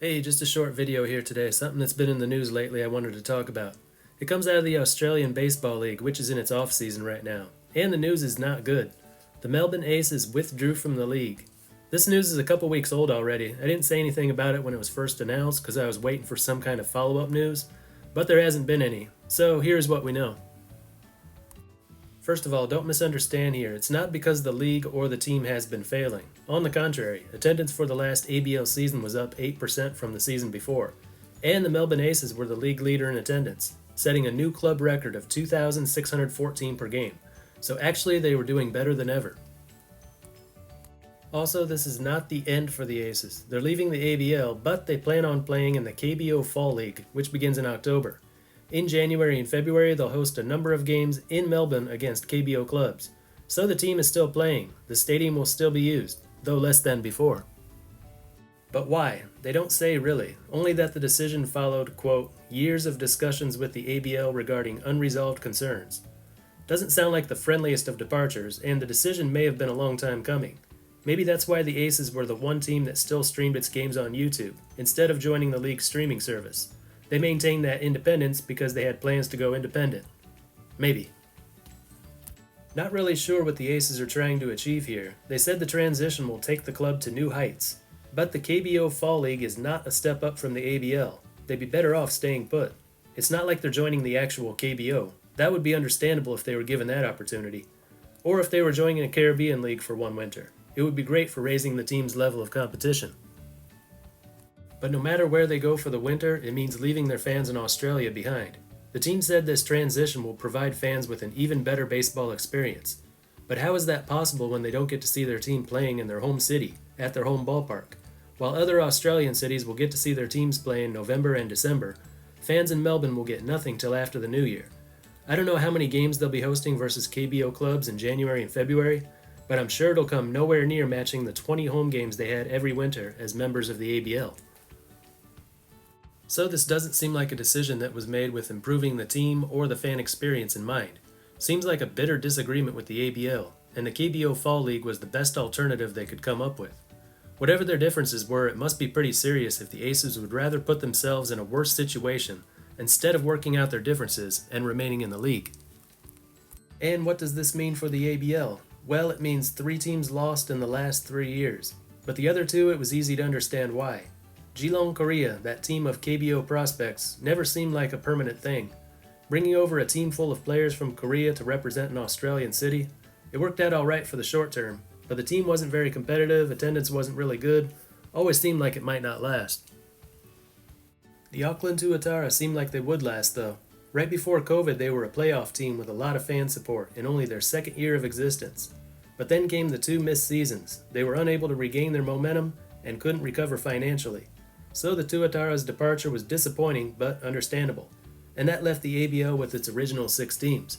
Hey, just a short video here today, something that's been in the news lately I wanted to talk about. It comes out of the Australian Baseball League, which is in its off-season right now. And the news is not good. The Melbourne Aces withdrew from the league. This news is a couple weeks old already. I didn't say anything about it when it was first announced because I was waiting for some kind of follow-up news, but there hasn't been any. So here's what we know. First of all, don't misunderstand here. It's not because the league or the team has been failing. On the contrary, attendance for the last ABL season was up 8% from the season before. And the Melbourne Aces were the league leader in attendance, setting a new club record of 2,614 per game. So actually, they were doing better than ever. Also, this is not the end for the Aces. They're leaving the ABL, but they plan on playing in the KBO Fall League, which begins in October. In January and February, they'll host a number of games in Melbourne against KBO clubs. So the team is still playing. The stadium will still be used, though less than before. But why? They don't say really, only that the decision followed, quote, years of discussions with the ABL regarding unresolved concerns. Doesn't sound like the friendliest of departures, and the decision may have been a long time coming. Maybe that's why the Aces were the one team that still streamed its games on YouTube, instead of joining the league's streaming service. They maintained that independence because they had plans to go independent. Maybe. Not really sure what the Aces are trying to achieve here. They said the transition will take the club to new heights. But the KBO Fall League is not a step up from the ABL. They'd be better off staying put. It's not like they're joining the actual KBO. That would be understandable if they were given that opportunity. Or if they were joining a Caribbean league for one winter. It would be great for raising the team's level of competition. But no matter where they go for the winter, it means leaving their fans in Australia behind. The team said this transition will provide fans with an even better baseball experience. But how is that possible when they don't get to see their team playing in their home city, at their home ballpark? While other Australian cities will get to see their teams play in November and December, fans in Melbourne will get nothing till after the new year. I don't know how many games they'll be hosting versus KBO clubs in January and February, but I'm sure it'll come nowhere near matching the 20 home games they had every winter as members of the ABL. So this doesn't seem like a decision that was made with improving the team or the fan experience in mind. Seems like a bitter disagreement with the ABL, and the KBO Fall League was the best alternative they could come up with. Whatever their differences were, it must be pretty serious if the Aces would rather put themselves in a worse situation instead of working out their differences and remaining in the league. And what does this mean for the ABL? Well, it means 3 teams lost in the last 3 years, but the other 2 it was easy to understand why. Geelong Korea, that team of KBO prospects, never seemed like a permanent thing. Bringing over a team full of players from Korea to represent an Australian city, it worked out alright for the short term, but the team wasn't very competitive, attendance wasn't really good, always seemed like it might not last. The Auckland Tuatara seemed like they would last though. Right before COVID they were a playoff team with a lot of fan support in only their second year of existence. But then came the 2 missed seasons. They were unable to regain their momentum and couldn't recover financially. So the Tuatara's departure was disappointing but understandable, and that left the ABL with its original 6 teams.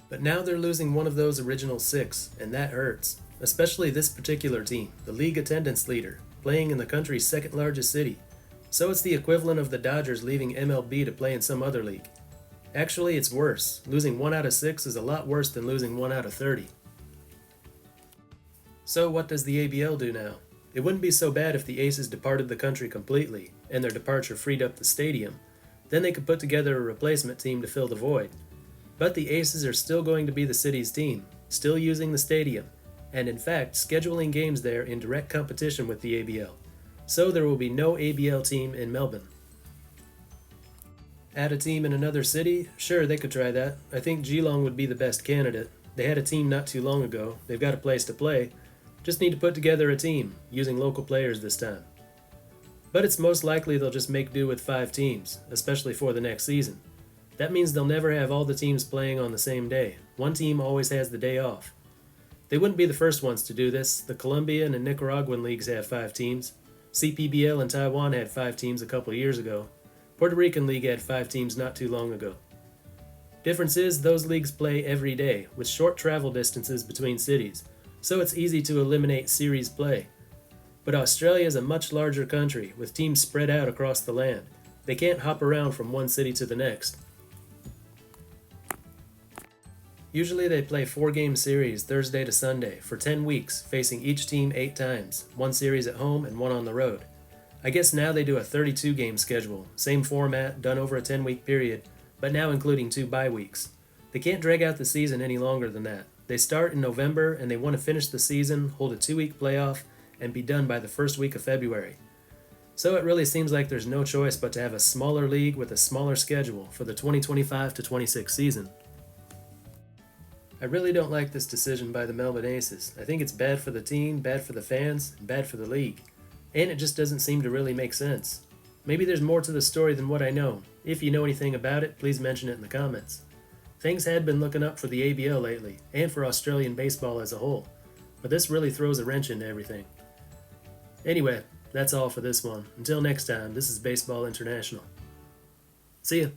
But now they're losing one of those original 6, and that hurts, especially this particular team, the league attendance leader, playing in the country's second largest city. So it's the equivalent of the Dodgers leaving MLB to play in some other league. Actually, it's worse. Losing 1 out of 6 is a lot worse than losing 1 out of 30. So what does the ABL do now? It wouldn't be so bad if the Aces departed the country completely, and their departure freed up the stadium. Then they could put together a replacement team to fill the void. But the Aces are still going to be the city's team, still using the stadium, and in fact scheduling games there in direct competition with the ABL. So there will be no ABL team in Melbourne. Add a team in another city? Sure, they could try that. I think Geelong would be the best candidate. They had a team not too long ago. They've got a place to play. Just need to put together a team, using local players this time. But it's most likely they'll just make do with 5 teams, especially for the next season. That means they'll never have all the teams playing on the same day. One team always has the day off. They wouldn't be the first ones to do this. The Colombian and Nicaraguan leagues have 5 teams. CPBL in Taiwan had 5 teams a couple years ago. Puerto Rican league had 5 teams not too long ago. Difference is those leagues play every day, with short travel distances between cities, so it's easy to eliminate series play. But Australia is a much larger country, with teams spread out across the land. They can't hop around from one city to the next. Usually they play 4-game series Thursday to Sunday for 10 weeks, facing each team 8 times, 1 series at home and 1 on the road. I guess now they do a 32 game schedule, same format, done over a 10-week period, but now including 2 bye weeks. They can't drag out the season any longer than that. They start in November and they want to finish the season, hold a 2-week playoff, and be done by the first week of February. So it really seems like there's no choice but to have a smaller league with a smaller schedule for the 2025 to 26 season. I really don't like this decision by the Melbourne Aces. I think it's bad for the team, bad for the fans, and bad for the league. And it just doesn't seem to really make sense. Maybe there's more to the story than what I know. If you know anything about it, please mention it in the comments. Things had been looking up for the ABL lately, and for Australian baseball as a whole, but this really throws a wrench into everything. Anyway, that's all for this one. Until next time, this is Baseball International. See ya!